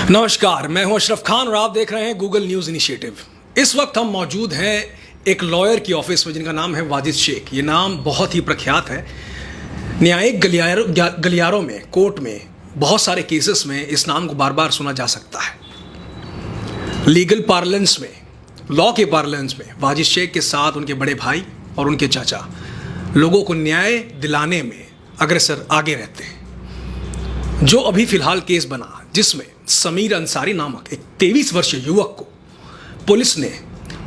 नमस्कार, मैं हूं अशरफ खान और आप देख रहे हैं गूगल न्यूज इनिशिएटिव। इस वक्त हम मौजूद हैं एक लॉयर की ऑफिस में जिनका नाम है वाजिद शेख। ये नाम बहुत ही प्रख्यात है। न्यायिक गलियारों में, कोर्ट में बहुत सारे केसेस में इस नाम को बार बार सुना जा सकता है। लीगल पार्लेंस में, लॉ के पार्लेंस में वाजिद शेख के साथ उनके बड़े भाई और उनके चाचा लोगों को न्याय दिलाने में अग्रसर आगे रहते हैं। जो अभी फिलहाल केस बना जिसमें समीर अंसारी नामक एक 23 वर्षीय युवक को पुलिस ने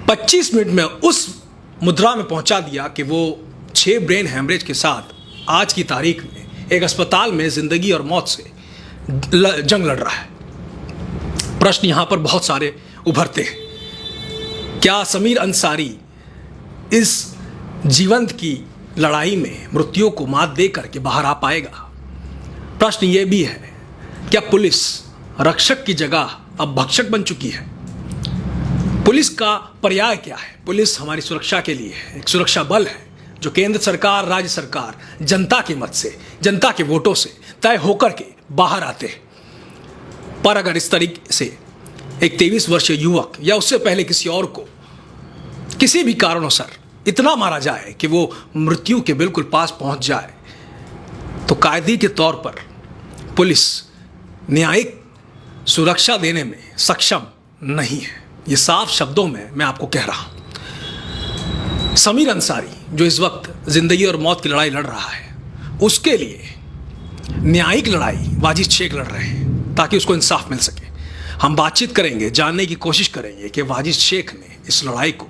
25 मिनट में उस मुद्रा में पहुंचा दिया कि वो 6 ब्रेन हैमरेज के साथ आज की तारीख में एक अस्पताल में जिंदगी और मौत से जंग लड़ रहा है। प्रश्न यहां पर बहुत सारे उभरते हैं। क्या समीर अंसारी इस जीवंत की लड़ाई में मृत्यु को मात दे करके बाहर आ पाएगा? प्रश्न यह भी है, क्या पुलिस रक्षक की जगह अब भक्षक बन चुकी है? पुलिस का पर्याय क्या है? पुलिस हमारी सुरक्षा के लिए है, एक सुरक्षा बल है जो केंद्र सरकार, राज्य सरकार जनता के मत से, जनता के वोटों से तय होकर के बाहर आते हैं। पर अगर इस तरीके से एक 23 वर्षीय युवक या उससे पहले किसी और को किसी भी कारणों इतना मारा जाए कि वो मृत्यु के बिल्कुल पास पहुंच जाए, तो कायदे के तौर पर पुलिस न्यायिक सुरक्षा देने में सक्षम नहीं है। ये साफ शब्दों में मैं आपको कह रहा हूं। समीर अंसारी जो इस वक्त जिंदगी और मौत की लड़ाई लड़ रहा है, उसके लिए न्यायिक लड़ाई वाजिद शेख लड़ रहे हैं ताकि उसको इंसाफ मिल सके। हम बातचीत करेंगे, जानने की कोशिश करेंगे कि वाजिद शेख ने इस लड़ाई को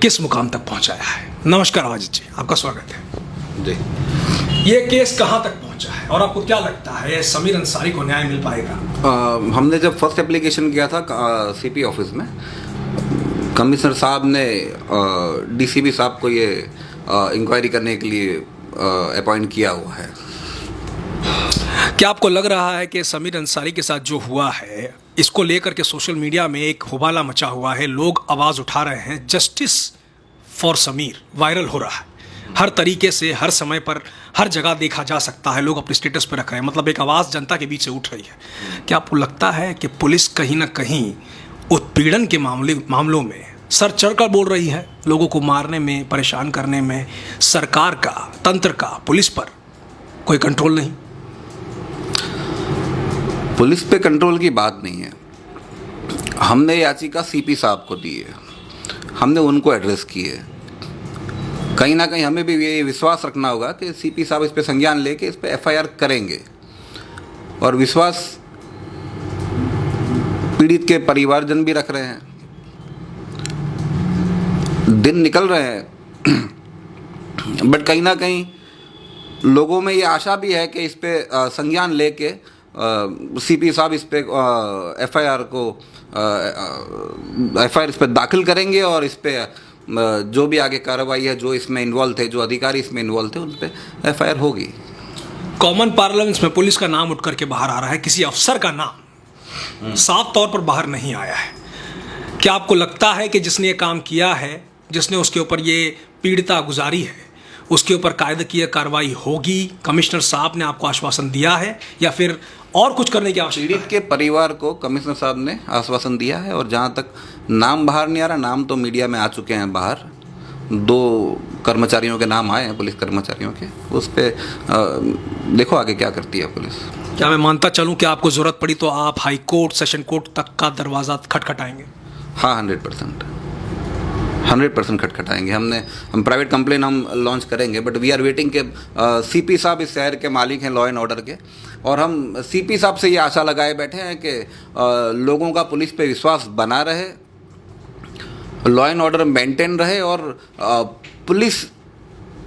किस मुकाम तक पहुंचाया है। नमस्कार वाजिद जी, आपका स्वागत है जी। ये केस कहां तक पहुंचा है और आपको क्या लगता है समीर अंसारी को न्याय मिल पाएगा? हमने जब फर्स्ट एप्लीकेशन किया था सीपी ऑफिस में, कमिश्नर साहब ने डीसीपी साहब को ये इंक्वायरी करने के लिए अपॉइंट किया हुआ है। क्या आपको लग रहा है कि समीर अंसारी के साथ जो हुआ है, इसको लेकर के सोशल मीडिया में एक होबाला मचा हुआ है, लोग आवाज़ उठा रहे हैं, जस्टिस फॉर समीर वायरल हो रहा है हर तरीके से, हर समय पर, हर जगह देखा जा सकता है, लोग अपने स्टेटस पर रख रहे हैं, मतलब एक आवाज़ जनता के बीच से उठ रही है। क्या आपको लगता है कि पुलिस कहीं ना कहीं उत्पीड़न के मामलों में सर चढ़कर बोल रही है? लोगों को मारने में, परेशान करने में सरकार का, तंत्र का, पुलिस पर कोई कंट्रोल नहीं? पुलिस पे कंट्रोल की बात नहीं है। हमने याचिका सीपी साहब को दी है, हमने उनको एड्रेस की है। कहीं ना कहीं हमें भी ये विश्वास रखना होगा कि सीपी साहब इस पे संज्ञान लेके इस पे एफआईआर करेंगे, और विश्वास पीड़ित के परिवारजन भी रख रहे हैं। दिन निकल रहे हैं बट कहीं ना कहीं लोगों में ये आशा भी है कि इस पे संज्ञान लेके सीपी साहब इस पे एफआईआर इस पे दाखिल करेंगे, और इस पे जो भी आगे कार्रवाई है, जो इसमें इन्वॉल्व थे, जो अधिकारी इसमें इन्वॉल्व थे, उन पे एफआईआर होगी। कॉमन पार्लेंस में पुलिस का नाम उठ करके बाहर आ रहा है, किसी अफसर का नाम साफ तौर पर बाहर नहीं आया है। क्या आपको लगता है कि जिसने ये काम किया है, जिसने उसके ऊपर ये पीड़िता गुजारी है, उसके ऊपर कायदेकीय कार्रवाई होगी? कमिश्नर साहब ने आपको आश्वासन दिया है या फिर और कुछ करने की आवश्यकता है? पीड़ित के परिवार को कमिश्नर साहब ने आश्वासन दिया है, और जहां तक नाम बाहर नहीं आ रहा, नाम तो मीडिया में आ चुके हैं बाहर। 2 कर्मचारियों के नाम आए हैं, पुलिस कर्मचारियों के। उस पर देखो आगे क्या करती है पुलिस। क्या मैं मानता चलूं कि आपको ज़रूरत पड़ी तो आप हाई कोर्ट, सेशन कोर्ट तक का दरवाज़ा खटखटाएंगे? हाँ, 100% खटखटाएंगे। हम प्राइवेट कंप्लेन हम लॉन्च करेंगे, बट वी आर वेटिंग के सीपी साहब इस शहर के मालिक हैं, लॉ एंड ऑर्डर के, और हम सीपी साहब से ये आशा लगाए बैठे हैं कि लोगों का पुलिस पे विश्वास बना रहे, लॉ एंड ऑर्डर मेंटेन रहे, और पुलिस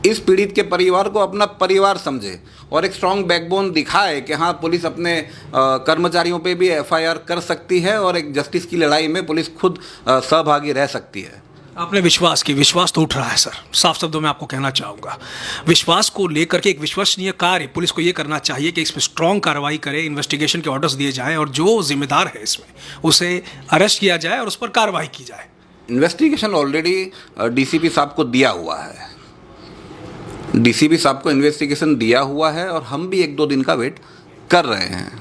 इस पीड़ित के परिवार को अपना परिवार समझे और एक स्ट्रॉन्ग बैकबोन दिखाए कि हाँ, पुलिस अपने कर्मचारियों पे भी एफआईआर कर सकती है, और एक जस्टिस की लड़ाई में पुलिस खुद सहभागी रह सकती है। आपने विश्वास की, विश्वास तो उठ रहा है सर। साफ शब्दों में आपको कहना चाहूँगा, विश्वास को लेकर के एक विश्वसनीय कार्य पुलिस को ये करना चाहिए कि इस पर स्ट्रॉन्ग कार्रवाई करे, इन्वेस्टिगेशन के ऑर्डर्स दिए जाएं, और जो जिम्मेदार है इसमें उसे अरेस्ट किया जाए और उस पर कार्रवाई की जाए। इन्वेस्टिगेशन ऑलरेडी डीसीपी साहब को दिया हुआ है, डीसीपी साहब को इन्वेस्टिगेशन दिया हुआ है, और हम भी 1-2 दिन का वेट कर रहे हैं।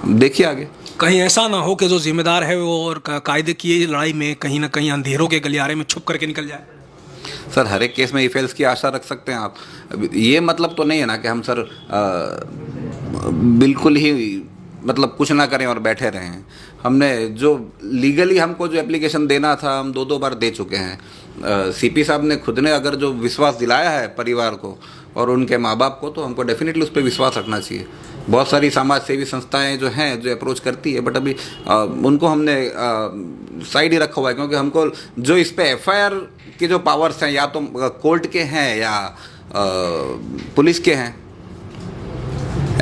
देखिए आगे। कहीं ऐसा ना हो कि जो जिम्मेदार है वो और कायदे की ये लड़ाई में कहीं ना कहीं अंधेरों के गलियारे में छुप करके निकल जाए? सर हर एक केस में ई-फाइल्स की आशा रख सकते हैं आप। ये मतलब तो नहीं है ना कि हम सर बिल्कुल ही मतलब कुछ ना करें और बैठे रहें। हमने जो लीगली हमको जो एप्लीकेशन देना था हम दो बार दे चुके हैं। सीपी साहब ने खुद ने अगर जो विश्वास दिलाया है परिवार को और उनके माँ बाप को, तो हमको डेफिनेटली उस पर विश्वास रखना चाहिए। बहुत सारी समाज सेवी संस्थाएं जो हैं जो अप्रोच करती है, बट अभी उनको हमने साइड ही रखा हुआ है, क्योंकि हमको जो इस पे एफआईआर के जो पावर्स हैं या तो कोर्ट के हैं या पुलिस के हैं।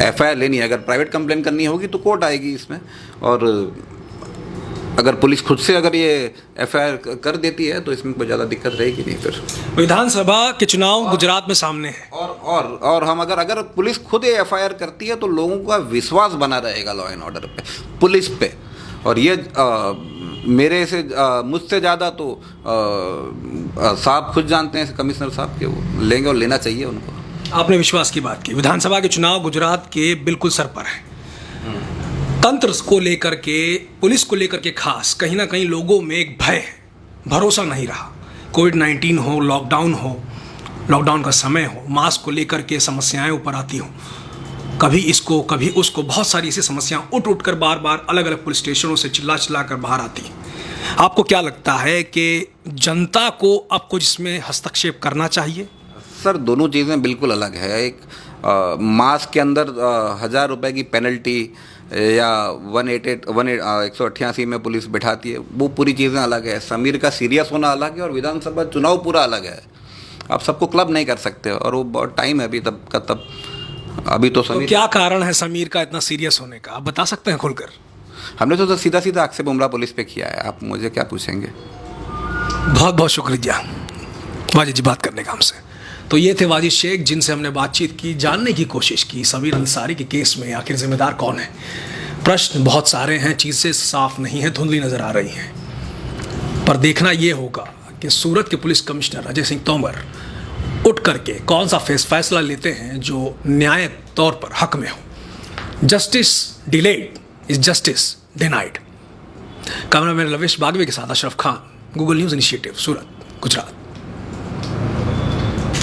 एफआईआर लेनी है, अगर प्राइवेट कंप्लेन करनी होगी तो कोर्ट आएगी इसमें, और अगर पुलिस खुद से अगर ये एफआईआर कर देती है तो इसमें कोई ज़्यादा दिक्कत रहेगी नहीं। फिर विधानसभा के चुनाव गुजरात में सामने है, और हम अगर पुलिस खुद ये एफआईआर करती है तो लोगों का विश्वास बना रहेगा लॉ एंड ऑर्डर पे, पुलिस पे। और ये मेरे से मुझसे ज़्यादा तो साहब खुद जानते हैं, कमिश्नर साहब के, वो लेंगे और लेना चाहिए उनको। आपने विश्वास की बात की। विधानसभा के चुनाव गुजरात के बिल्कुल सर पर है। तंत्र को लेकर के, पुलिस को लेकर के खास कहीं ना कहीं लोगों में एक भय है, भरोसा नहीं रहा। कोविड-19 हो, लॉकडाउन का समय हो, मास्क को लेकर के समस्याएं ऊपर आती हों, कभी इसको कभी उसको, बहुत सारी ऐसी समस्याएं उठ कर बार बार अलग अलग पुलिस स्टेशनों से चिल्ला कर बाहर आती हैं। आपको क्या लगता है कि जनता को अब कुछ इसमें हस्तक्षेप करना चाहिए? सर दोनों चीज़ें बिल्कुल अलग है। एक मास्क के अंदर 1000 रुपये की पेनल्टी या 188 में पुलिस बैठाती है, वो पूरी चीज़ें अलग है। समीर का सीरियस होना अलग है और विधानसभा चुनाव पूरा अलग है। आप सबको क्लब नहीं कर सकते, और वो बहुत टाइम है अभी तब का तब। अभी तो समीर, तो क्या कारण है समीर का इतना सीरियस होने का, आप बता सकते हैं खुलकर? हमने तो सीधा आक्षेप उमरा पुलिस पे किया है, आप मुझे क्या पूछेंगे? बहुत बहुत शुक्रिया वाजिद जी बात करने का हमसे। तो ये थे वाजिद शेख, जिनसे हमने बातचीत की, जानने की कोशिश की समीर अंसारी के केस में आखिर जिम्मेदार कौन है। प्रश्न बहुत सारे हैं, चीज़ें साफ नहीं हैं, धुंधली नज़र आ रही हैं। पर देखना ये होगा कि सूरत के पुलिस कमिश्नर अजय सिंह तोमर उठ करके कौन सा फैसला लेते हैं जो न्यायिक तौर पर हक में हो। Justice delayed is justice denied. Cameraman Lavesh Bagwe के साथ Ashraf Khan, Google News initiative, Surat, Gujarat.